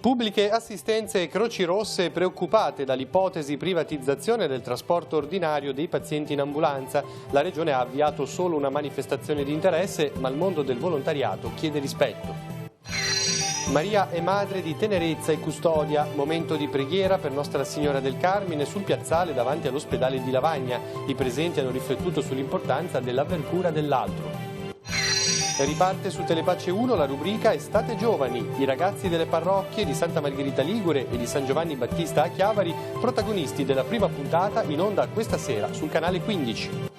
Pubbliche assistenze e Croci Rosse preoccupate dall'ipotesi privatizzazione del trasporto ordinario dei pazienti in ambulanza. La Regione ha avviato solo una manifestazione di interesse, ma il mondo del volontariato chiede rispetto. Maria è madre di tenerezza e custodia, momento di preghiera per Nostra Signora del Carmine sul piazzale davanti all'ospedale di Lavagna. I presenti hanno riflettuto sull'importanza dell'aver cura dell'altro. Riparte su Telepace 1 la rubrica Estate Giovani, i ragazzi delle parrocchie di Santa Margherita Ligure e di San Giovanni Battista a Chiavari, protagonisti della prima puntata in onda questa sera sul canale 15.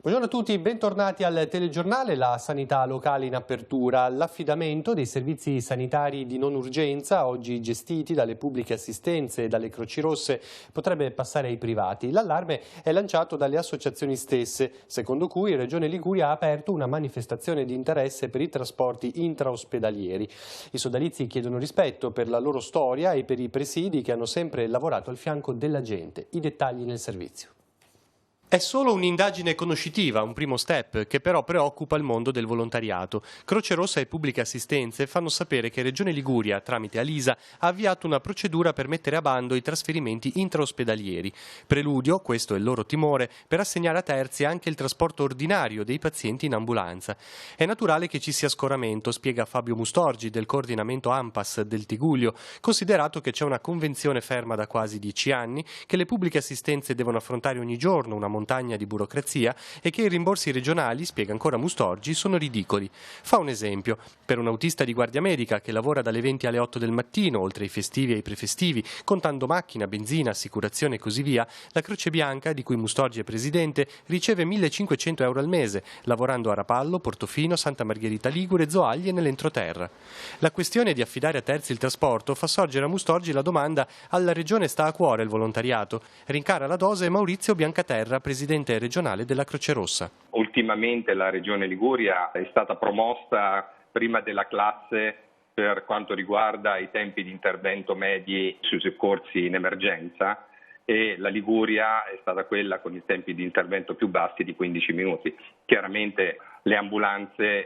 Buongiorno a tutti, bentornati al telegiornale. La sanità locale in apertura. L'affidamento dei servizi sanitari di non urgenza, oggi gestiti dalle pubbliche assistenze e dalle Croci Rosse, potrebbe passare ai privati. L'allarme è lanciato dalle associazioni stesse, secondo cui Regione Liguria ha aperto una manifestazione di interesse per i trasporti intraospedalieri. I sodalizi chiedono rispetto per la loro storia e per i presidi che hanno sempre lavorato al fianco della gente. I dettagli nel servizio. È solo un'indagine conoscitiva, un primo step, che però preoccupa il mondo del volontariato. Croce Rossa e Pubbliche Assistenze fanno sapere che Regione Liguria, tramite Alisa, ha avviato una procedura per mettere a bando i trasferimenti intraospedalieri. Preludio, questo è il loro timore, per assegnare a terzi anche il trasporto ordinario dei pazienti in ambulanza. È naturale che ci sia scoramento, spiega Fabio Mustorgi del coordinamento ANPAS del Tigullio, considerato che c'è una convenzione ferma da quasi 10 anni, che le pubbliche assistenze devono affrontare ogni giorno una montagna di burocrazia e che i rimborsi regionali, spiega ancora Mustorgi, sono ridicoli. Fa un esempio: per un autista di guardia medica che lavora dalle 20 alle 8 del mattino, oltre ai festivi e ai prefestivi, contando macchina, benzina, assicurazione e così via, la Croce Bianca, di cui Mustorgi è presidente, riceve 1.500 euro al mese, lavorando a Rapallo, Portofino, Santa Margherita Ligure, Zoagli e nell'entroterra. La questione di affidare a terzi il trasporto fa sorgere a Mustorgi la domanda: alla Regione sta a cuore il volontariato? Rincara la dose Maurizio Biancaterra, presidente regionale della Croce Rossa. Ultimamente la Regione Liguria è stata promossa prima della classe per quanto riguarda i tempi di intervento medi sui soccorsi in emergenza, e la Liguria è stata quella con i tempi di intervento più bassi di 15 minuti. Chiaramente le ambulanze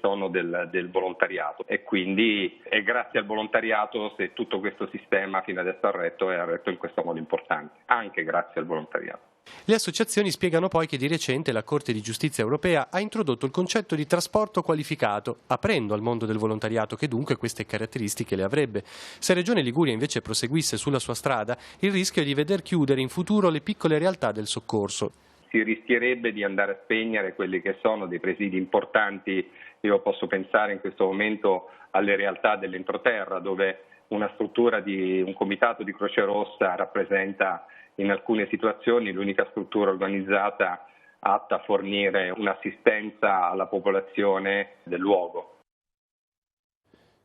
sono del volontariato e quindi è grazie al volontariato se tutto questo sistema fino adesso è retto in questo modo importante, anche grazie al volontariato. Le associazioni spiegano poi che di recente la Corte di Giustizia europea ha introdotto il concetto di trasporto qualificato, aprendo al mondo del volontariato che dunque queste caratteristiche le avrebbe. Se Regione Liguria invece proseguisse sulla sua strada, il rischio è di veder chiudere in futuro le piccole realtà del soccorso. Si rischierebbe di andare a spegnere quelli che sono dei presidi importanti. Io posso pensare in questo momento alle realtà dell'entroterra, dove una struttura di un comitato di Croce Rossa rappresenta in alcune situazioni l'unica struttura organizzata atta a fornire un'assistenza alla popolazione del luogo.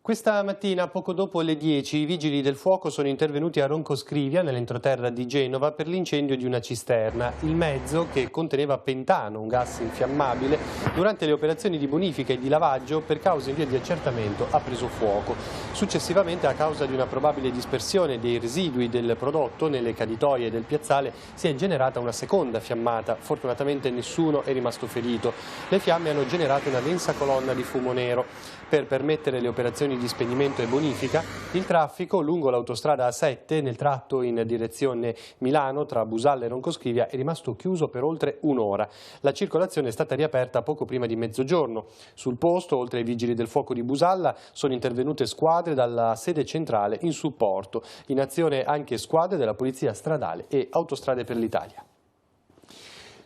Questa mattina, poco dopo le 10, i vigili del fuoco sono intervenuti a Roncoscrivia, nell'entroterra di Genova, per l'incendio di una cisterna. Il mezzo, che conteneva pentano, un gas infiammabile, durante le operazioni di bonifica e di lavaggio, per cause in via di accertamento, ha preso fuoco. Successivamente, a causa di una probabile dispersione dei residui del prodotto nelle caditoie del piazzale, si è generata una seconda fiammata. Fortunatamente nessuno è rimasto ferito. Le fiamme hanno generato una densa colonna di fumo nero. Per permettere le operazioni di spegnimento e bonifica, il traffico lungo l'autostrada A7 nel tratto in direzione Milano tra Busalla e Roncoscrivia è rimasto chiuso per oltre un'ora. La circolazione è stata riaperta poco prima di mezzogiorno. Sul posto, oltre ai vigili del fuoco di Busalla, sono intervenute squadre dalla sede centrale in supporto. In azione anche squadre della Polizia Stradale e Autostrade per l'Italia.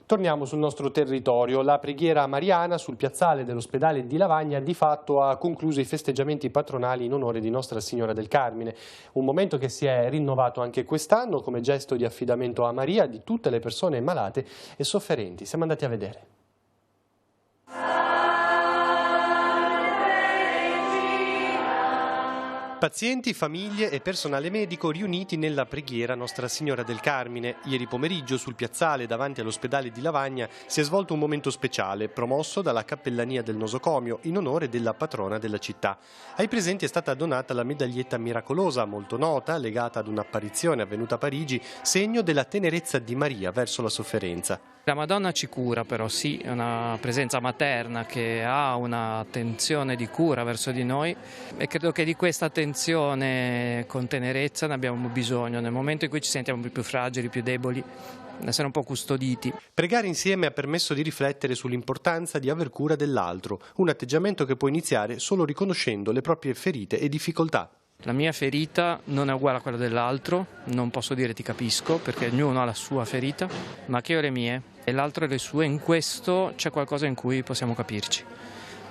Torniamo sul nostro territorio. La preghiera mariana sul piazzale dell'ospedale di Lavagna di fatto ha concluso i festeggiamenti patronali in onore di Nostra Signora del Carmine. Un momento che si è rinnovato anche quest'anno come gesto di affidamento a Maria di tutte le persone malate e sofferenti. Siamo andati a vedere. Pazienti, famiglie e personale medico riuniti nella preghiera Nostra Signora del Carmine. Ieri pomeriggio sul piazzale davanti all'ospedale di Lavagna si è svolto un momento speciale promosso dalla Cappellania del Nosocomio in onore della patrona della città. Ai presenti è stata donata la medaglietta miracolosa, molto nota, legata ad un'apparizione avvenuta a Parigi, segno della tenerezza di Maria verso la sofferenza. La Madonna ci cura, però sì, è una presenza materna che ha un'attenzione di cura verso di noi e credo che di questa attenzione con tenerezza ne abbiamo bisogno nel momento in cui ci sentiamo più fragili, più deboli, essere un po' custoditi. Pregare insieme ha permesso di riflettere sull'importanza di aver cura dell'altro, un atteggiamento che può iniziare solo riconoscendo le proprie ferite e difficoltà. La mia ferita non è uguale a quella dell'altro, non posso dire ti capisco perché ognuno ha la sua ferita, ma che io ho le mie e l'altro ha le sue, in questo c'è qualcosa in cui possiamo capirci.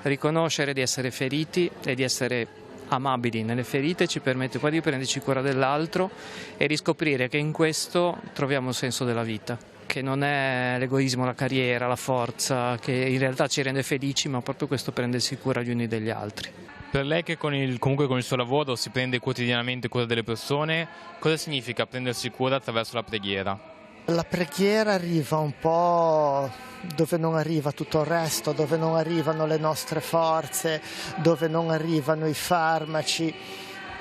Riconoscere di essere feriti e di essere amabili nelle ferite ci permette poi di prenderci cura dell'altro e riscoprire che in questo troviamo un senso della vita, che non è l'egoismo, la carriera, la forza, che in realtà ci rende felici, ma proprio questo prendersi cura gli uni degli altri. Per lei che comunque con il suo lavoro si prende quotidianamente cura delle persone, cosa significa prendersi cura attraverso la preghiera? La preghiera arriva un po' dove non arriva tutto il resto, dove non arrivano le nostre forze, dove non arrivano i farmaci,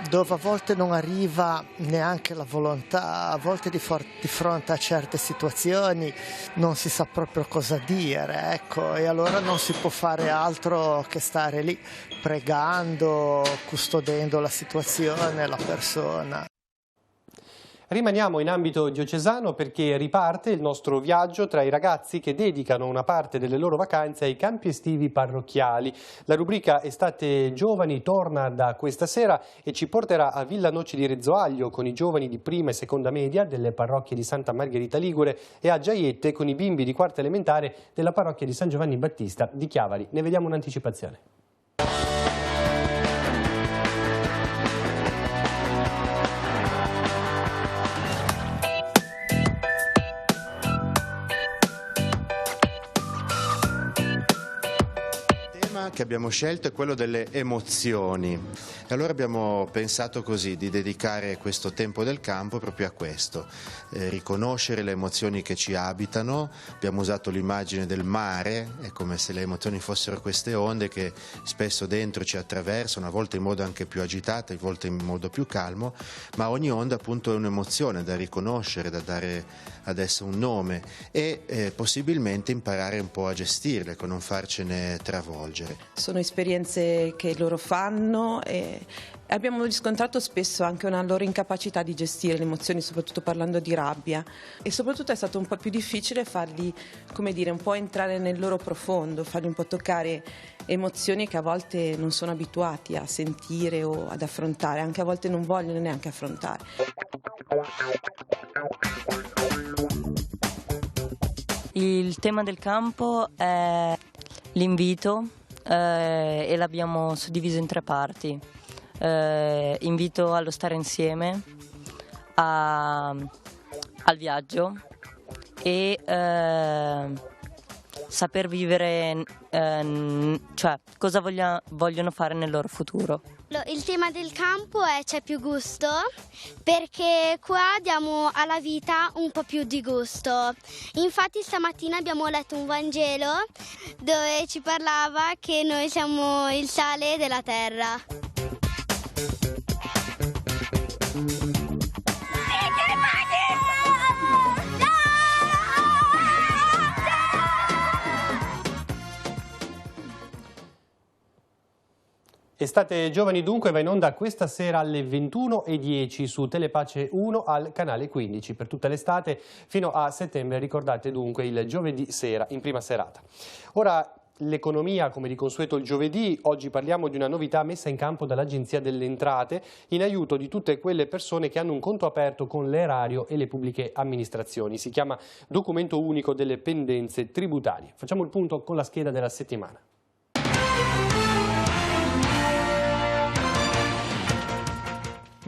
dove a volte non arriva neanche la volontà, a volte di fronte a certe situazioni non si sa proprio cosa dire, ecco, e allora non si può fare altro che stare lì pregando, custodendo la situazione, la persona. Rimaniamo in ambito diocesano perché riparte il nostro viaggio tra i ragazzi che dedicano una parte delle loro vacanze ai campi estivi parrocchiali. La rubrica Estate Giovani torna da questa sera e ci porterà a Villanoci di Rezzoaglio con i giovani di prima e seconda media delle parrocchie di Santa Margherita Ligure e a Giaiette con i bimbi di quarta elementare della parrocchia di San Giovanni Battista di Chiavari. Ne vediamo un'anticipazione. Che abbiamo scelto è quello delle emozioni e allora abbiamo pensato così di dedicare questo tempo del campo proprio a questo, riconoscere le emozioni che ci abitano. Abbiamo usato l'immagine del mare, è come se le emozioni fossero queste onde che spesso dentro ci attraversano, a volte in modo anche più agitato, a volte in modo più calmo, ma ogni onda appunto è un'emozione da riconoscere, da dare ad essa un nome e possibilmente imparare un po' a gestirle, con non farcene travolgere. Sono esperienze che loro fanno e abbiamo riscontrato spesso anche una loro incapacità di gestire le emozioni, soprattutto parlando di rabbia, e soprattutto è stato un po' più difficile farli, come dire, un po' entrare nel loro profondo, farli un po' toccare emozioni che a volte non sono abituati a sentire o ad affrontare, anche a volte non vogliono neanche affrontare. Il tema del campo è l'invito e l'abbiamo suddiviso in 3 parti. Invito allo stare insieme, al viaggio e saper vivere, cioè cosa vogliono fare nel loro futuro. Il tema del campo è c'è più gusto, perché qua diamo alla vita un po' più di gusto. Infatti stamattina abbiamo letto un Vangelo dove ci parlava che noi siamo il sale della terra. Estate Giovani dunque va in onda questa sera alle 21:10 su Telepace 1 al canale 15 per tutta l'estate fino a settembre. Ricordate dunque il giovedì sera in prima serata. Ora l'economia come di consueto il giovedì. Oggi parliamo di una novità messa in campo dall'Agenzia delle Entrate in aiuto di tutte quelle persone che hanno un conto aperto con l'erario e le pubbliche amministrazioni. Si chiama Documento Unico delle Pendenze Tributarie. Facciamo il punto con la scheda della settimana.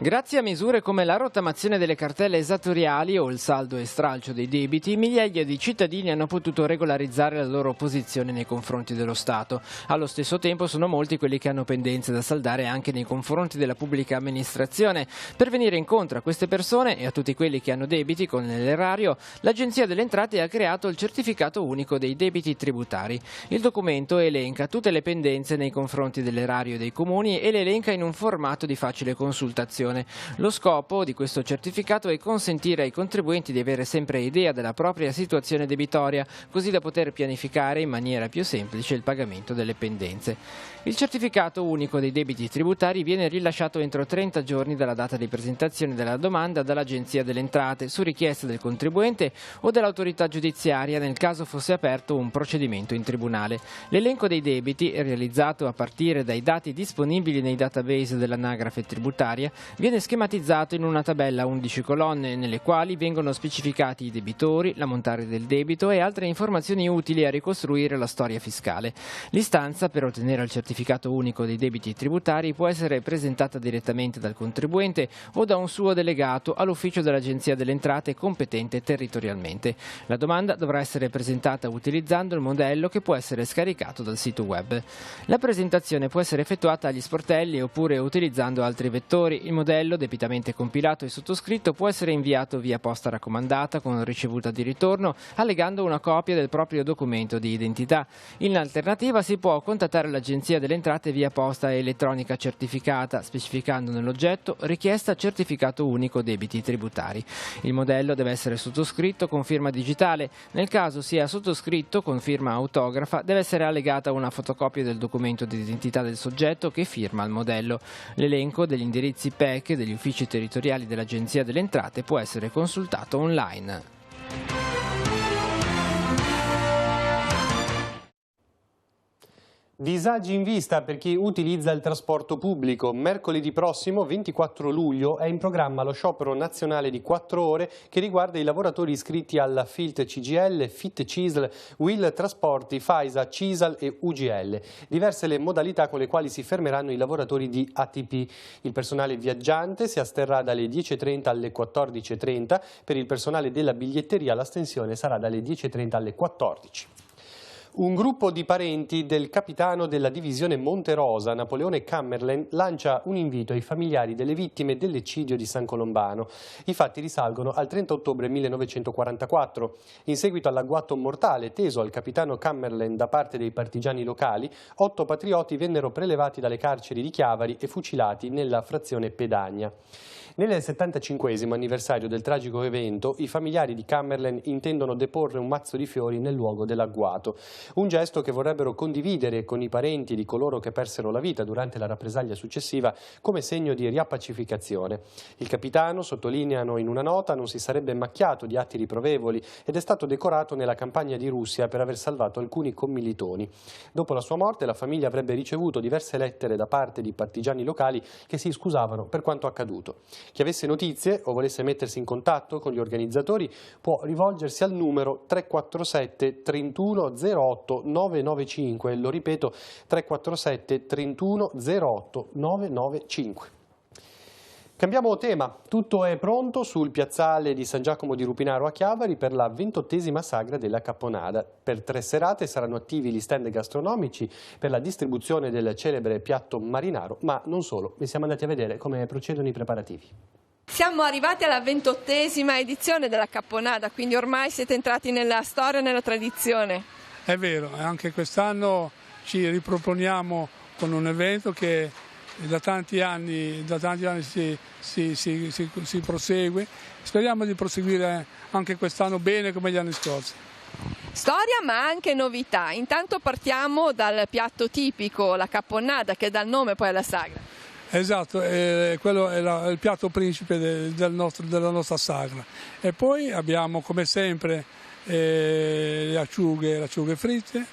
Grazie a misure come la rottamazione delle cartelle esattoriali o il saldo e stralcio dei debiti, migliaia di cittadini hanno potuto regolarizzare la loro posizione nei confronti dello Stato. Allo stesso tempo sono molti quelli che hanno pendenze da saldare anche nei confronti della pubblica amministrazione. Per venire incontro a queste persone e a tutti quelli che hanno debiti con l'erario, l'Agenzia delle Entrate ha creato il Certificato Unico dei Debiti Tributari. Il documento elenca tutte le pendenze nei confronti dell'erario dei comuni e le elenca in un formato di facile consultazione, dichiarazione. Lo scopo di questo certificato è consentire ai contribuenti di avere sempre idea della propria situazione debitoria, così da poter pianificare in maniera più semplice il pagamento delle pendenze. Il certificato unico dei debiti tributari viene rilasciato entro 30 giorni dalla data di presentazione della domanda dall'Agenzia delle Entrate su richiesta del contribuente o dell'autorità giudiziaria nel caso fosse aperto un procedimento in tribunale. L'elenco dei debiti, realizzato a partire dai dati disponibili nei database dell'anagrafe tributaria, viene schematizzato in una tabella a 11 colonne nelle quali vengono specificati i debitori, l'ammontare del debito e altre informazioni utili a ricostruire la storia fiscale. L'istanza per ottenere il certificato unico dei debiti tributari può essere presentata direttamente dal contribuente o da un suo delegato all'ufficio dell'Agenzia delle Entrate competente territorialmente. La domanda dovrà essere presentata utilizzando il modello che può essere scaricato dal sito web. La presentazione può essere effettuata agli sportelli oppure utilizzando altri vettori. Il modello, debitamente compilato e sottoscritto, può essere inviato via posta raccomandata con ricevuta di ritorno, allegando una copia del proprio documento di identità. In alternativa si può contattare l'Agenzia delle Entrate via posta elettronica certificata, specificando nell'oggetto richiesta certificato unico debiti tributari. Il modello deve essere sottoscritto con firma digitale. Nel caso sia sottoscritto con firma autografa, deve essere allegata una fotocopia del documento di identità del soggetto che firma il modello. L'elenco degli indirizzi PEC degli uffici territoriali dell'Agenzia delle Entrate può essere consultato online. Disagi in vista per chi utilizza il trasporto pubblico. Mercoledì prossimo, 24 luglio, è in programma lo sciopero nazionale di 4 ore che riguarda i lavoratori iscritti alla FILT CGIL, FIT CISL, Will Trasporti, FAISA, CISAL e UGL. Diverse le modalità con le quali si fermeranno i lavoratori di ATP. Il personale viaggiante si asterrà dalle 10.30 alle 14.30, per il personale della biglietteria l'astensione sarà dalle 10.30 alle 14. Un gruppo di parenti del capitano della divisione Monterosa, Napoleone Kammerlen, lancia un invito ai familiari delle vittime dell'eccidio di San Colombano. I fatti risalgono al 30 ottobre 1944. In seguito all'agguato mortale teso al capitano Kammerlen da parte dei partigiani locali, 8 patrioti vennero prelevati dalle carceri di Chiavari e fucilati nella frazione Pedagna. Nel 75° anniversario del tragico evento, i familiari di Kammerlen intendono deporre un mazzo di fiori nel luogo dell'agguato. Un gesto che vorrebbero condividere con i parenti di coloro che persero la vita durante la rappresaglia successiva come segno di riappacificazione. Il capitano, sottolineano in una nota, non si sarebbe macchiato di atti riprovevoli ed è stato decorato nella campagna di Russia per aver salvato alcuni commilitoni. Dopo la sua morte la famiglia avrebbe ricevuto diverse lettere da parte di partigiani locali che si scusavano per quanto accaduto. Chi avesse notizie o volesse mettersi in contatto con gli organizzatori può rivolgersi al numero 347 31 08 995, lo ripeto 347 31 08 995. Cambiamo tema, tutto è pronto sul piazzale di San Giacomo di Rupinaro a Chiavari per la 28ª sagra della Capponada. Per 3 serate saranno attivi gli stand gastronomici per la distribuzione del celebre piatto marinaro, ma non solo, e siamo andati a vedere come procedono i preparativi. Siamo arrivati alla 28ª edizione della Capponada, quindi ormai siete entrati nella storia e nella tradizione. È vero, anche quest'anno ci riproponiamo con un evento che da tanti anni si prosegue. Speriamo di proseguire anche quest'anno bene come gli anni scorsi. Storia ma anche novità. Intanto partiamo dal piatto tipico, la Capponada, che dà il nome poi alla sagra. Esatto, quello è il piatto principe della nostra sagra. E poi abbiamo come sempre le acciughe fritte,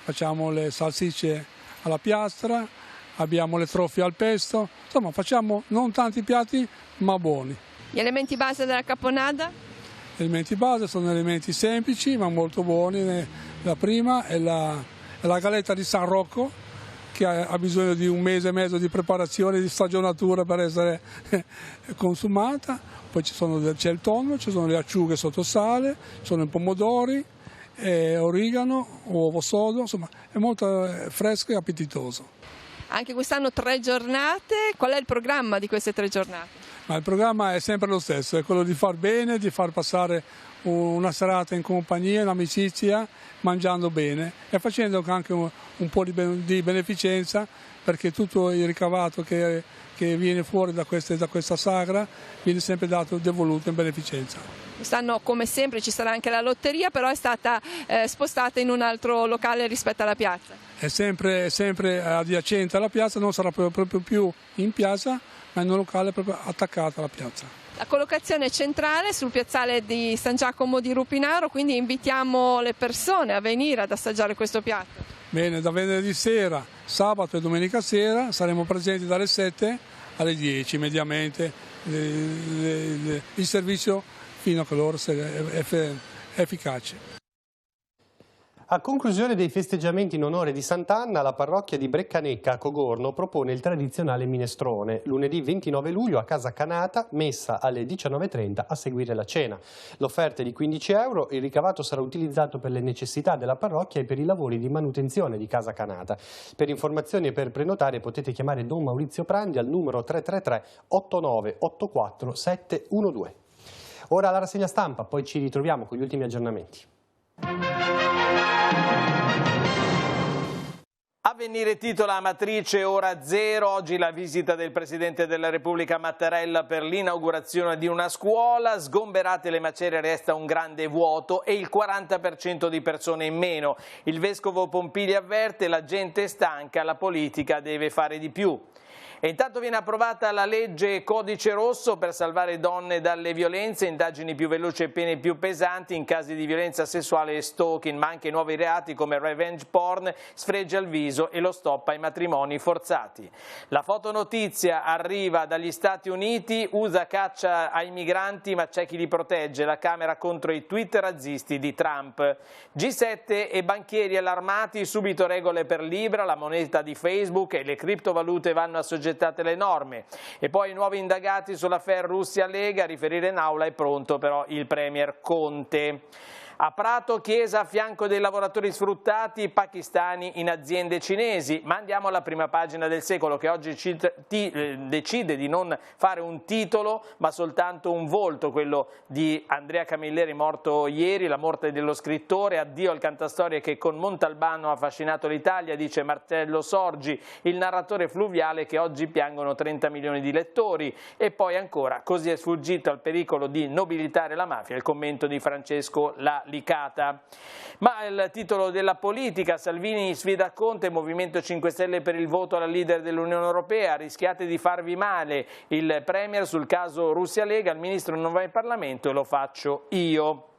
facciamo le salsicce alla piastra, abbiamo le trofie al pesto, insomma facciamo non tanti piatti ma buoni. Gli elementi base della Capponada? Gli elementi base sono elementi semplici ma molto buoni. La prima è la galetta di San Rocco, che ha bisogno di 1 mese e mezzo di preparazione, di stagionatura per essere consumata. Poi c'è il tonno, ci sono le acciughe sotto sale, ci sono i pomodori, origano, uovo sodo, insomma è molto fresco e appetitoso. Anche quest'anno 3 giornate, qual è il programma di queste 3 giornate? Ma il programma è sempre lo stesso, è quello di far bene, di far passare una serata in compagnia, in amicizia, mangiando bene e facendo anche un po' di beneficenza, perché tutto il ricavato che viene fuori da questa sagra viene sempre dato, devoluto in beneficenza. Quest'anno, come sempre, ci sarà anche la lotteria, però è stata spostata in un altro locale rispetto alla piazza. È sempre adiacente alla piazza, non sarà proprio più in piazza, ma in un locale proprio attaccato alla piazza. La collocazione centrale sul piazzale di San Giacomo di Rupinaro, quindi invitiamo le persone a venire ad assaggiare questo piatto. Bene, da venerdì sera, sabato e domenica sera saremo presenti dalle 7 alle 10 mediamente, il servizio fino a che l'ora è efficace. A conclusione dei festeggiamenti in onore di Sant'Anna, la parrocchia di Breccanecca a Cogorno propone il tradizionale minestrone. Lunedì 29 luglio a Casa Canata, messa alle 19:30 a seguire la cena. L'offerta è di 15 euro, il ricavato sarà utilizzato per le necessità della parrocchia e per i lavori di manutenzione di Casa Canata. Per informazioni e per prenotare potete chiamare Don Maurizio Prandi al numero 333 8984 712. Ora la rassegna stampa, poi ci ritroviamo con gli ultimi aggiornamenti. Avvenire titola Amatrice ora zero, oggi la visita del Presidente della Repubblica Mattarella per l'inaugurazione di una scuola, sgomberate le macerie resta un grande vuoto e il 40% di persone in meno. Il Vescovo Pompili avverte la gente è stanca, la politica deve fare di più. E intanto viene approvata la legge Codice Rosso per salvare donne dalle violenze, indagini più veloci e pene più pesanti in casi di violenza sessuale e stalking, ma anche nuovi reati come revenge porn, sfregi al viso e lo stop ai matrimoni forzati. La fotonotizia arriva dagli Stati Uniti, USA caccia ai migranti ma c'è chi li protegge, la Camera contro i tweet razzisti di Trump. G7 e banchieri allarmati, subito regole per Libra, la moneta di Facebook e le criptovalute vanno assoggettate le norme. E poi nuovi indagati sull'affaire Russia-Lega, riferire in aula è pronto però il premier Conte. A Prato, Chiesa a fianco dei lavoratori sfruttati pakistani in aziende cinesi. Ma andiamo alla prima pagina del Secolo, che oggi decide di non fare un titolo ma soltanto un volto, quello di Andrea Camilleri, morto ieri, la morte dello scrittore, addio al cantastorie che con Montalbano ha affascinato l'Italia, dice Marcello Sorgi, il narratore fluviale che oggi piangono 30 milioni di lettori. E poi ancora, così è sfuggito al pericolo di nobilitare la mafia, il commento di Francesco La Licata. Ma il titolo della politica, Salvini sfida Conte, Movimento 5 Stelle per il voto alla leader dell'Unione Europea, rischiate di farvi male, il Premier sul caso Russia-Lega, il Ministro non va in Parlamento e lo faccio io.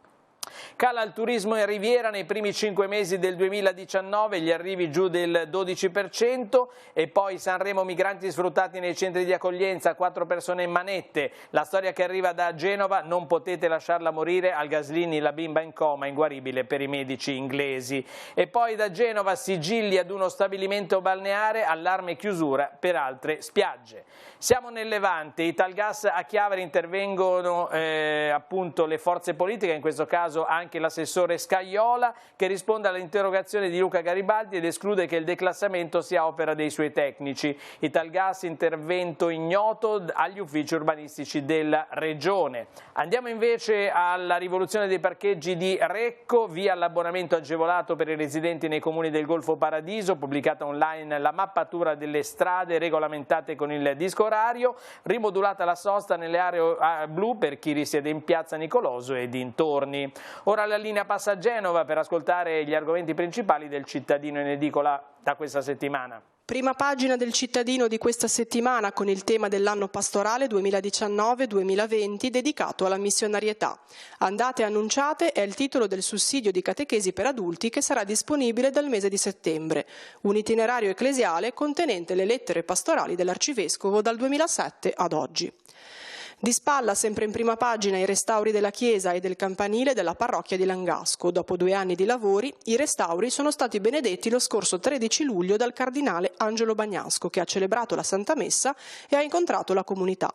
Cala il turismo in Riviera nei primi 5 mesi del 2019, gli arrivi giù del 12% e poi Sanremo, migranti sfruttati nei centri di accoglienza, 4 persone in manette, la storia che arriva da Genova, non potete lasciarla morire, al Gaslini la bimba in coma, inguaribile per i medici inglesi. E poi da Genova sigilli ad uno stabilimento balneare, allarme chiusura per altre spiagge. Siamo nel Levante, Italgas a Chiavari intervengono appunto le forze politiche, in questo caso anche l'assessore Scaiola, che risponde all'interrogazione di Luca Garibaldi ed esclude che il declassamento sia opera dei suoi tecnici. Italgas intervento ignoto agli uffici urbanistici della regione. Andiamo invece alla rivoluzione dei parcheggi di Recco, via l'abbonamento agevolato per i residenti nei comuni del Golfo Paradiso, pubblicata online la mappatura delle strade regolamentate con il disco orario, rimodulata la sosta nelle aree blu per chi risiede in piazza Nicoloso e dintorni. Ora la linea passa a Genova per ascoltare gli argomenti principali del Cittadino in edicola da questa settimana. Prima pagina del Cittadino di questa settimana con il tema dell'anno pastorale 2019-2020 dedicato alla missionarietà. Andate annunciate è il titolo del sussidio di catechesi per adulti che sarà disponibile dal mese di settembre. Un itinerario ecclesiale contenente le lettere pastorali dell'Arcivescovo dal 2007 ad oggi. Di spalla, sempre in prima pagina, i restauri della chiesa e del campanile della parrocchia di Langasco. Dopo 2 anni di lavori, i restauri sono stati benedetti lo scorso 13 luglio dal cardinale Angelo Bagnasco, che ha celebrato la Santa Messa e ha incontrato la comunità.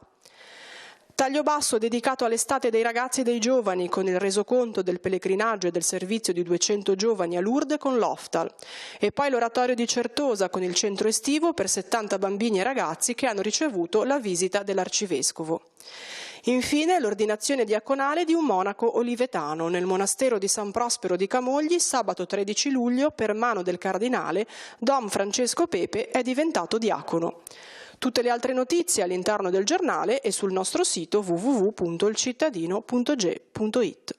Taglio basso dedicato all'estate dei ragazzi e dei giovani, con il resoconto del pellegrinaggio e del servizio di 200 giovani a Lourdes con l'Oftal. E poi l'oratorio di Certosa con il centro estivo per 70 bambini e ragazzi che hanno ricevuto la visita dell'Arcivescovo. Infine l'ordinazione diaconale di un monaco olivetano nel monastero di San Prospero di Camogli sabato 13 luglio per mano del cardinale Dom Francesco Pepe è diventato diacono. Tutte le altre notizie all'interno del giornale e sul nostro sito www.ilcittadino.ge.it.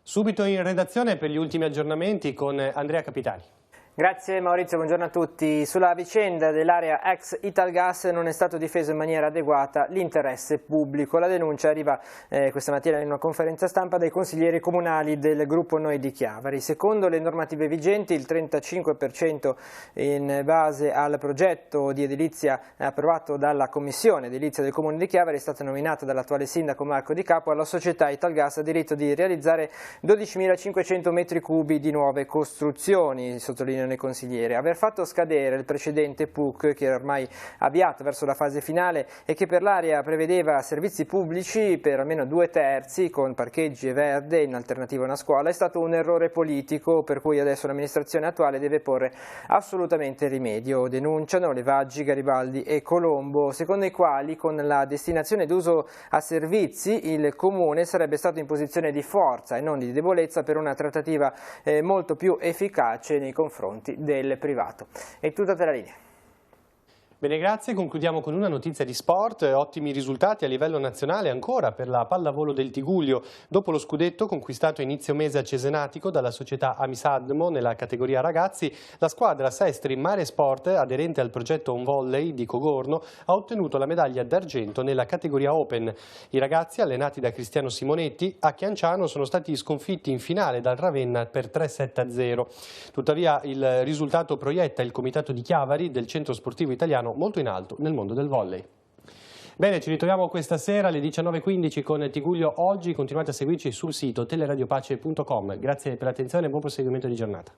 Subito in redazione per gli ultimi aggiornamenti con Andrea Capitani. Grazie Maurizio, buongiorno a tutti. Sulla vicenda dell'area ex Italgas non è stato difeso in maniera adeguata l'interesse pubblico. La denuncia arriva questa mattina in una conferenza stampa dai consiglieri comunali del gruppo Noi di Chiavari. Secondo le normative vigenti il 35% in base al progetto di edilizia approvato dalla Commissione Edilizia del Comune di Chiavari è stato nominato dall'attuale sindaco Marco Di Capo. Alla società Italgas ha diritto di realizzare 12.500 metri cubi di nuove costruzioni, sottolineo nei consiglieri. Aver fatto scadere il precedente PUC che è ormai avviato verso la fase finale e che per l'area prevedeva servizi pubblici per almeno 2/3 con parcheggi e verde in alternativa a una scuola è stato un errore politico per cui adesso l'amministrazione attuale deve porre assolutamente rimedio. Denunciano Levaggi, Garibaldi e Colombo, secondo i quali con la destinazione d'uso a servizi il Comune sarebbe stato in posizione di forza e non di debolezza per una trattativa molto più efficace nei confronti del privato. È tutto per la linea. Bene, grazie. Concludiamo con una notizia di sport. Ottimi risultati a livello nazionale ancora per la pallavolo del Tigullio. Dopo lo scudetto conquistato inizio mese a Cesenatico dalla società Amisadmo nella categoria ragazzi, la squadra Sestri Mare Sport, aderente al progetto On Volley di Cogorno, ha ottenuto la medaglia d'argento nella categoria Open. I ragazzi, allenati da Cristiano Simonetti, a Chianciano sono stati sconfitti in finale dal Ravenna per 3-7-0. Tuttavia il risultato proietta il comitato di Chiavari del Centro Sportivo Italiano molto in alto nel mondo del volley. Bene, ci ritroviamo questa sera alle 19:15 con Tigullio Oggi. Continuate a seguirci sul sito teleradiopace.com. Grazie per l'attenzione e buon proseguimento di giornata.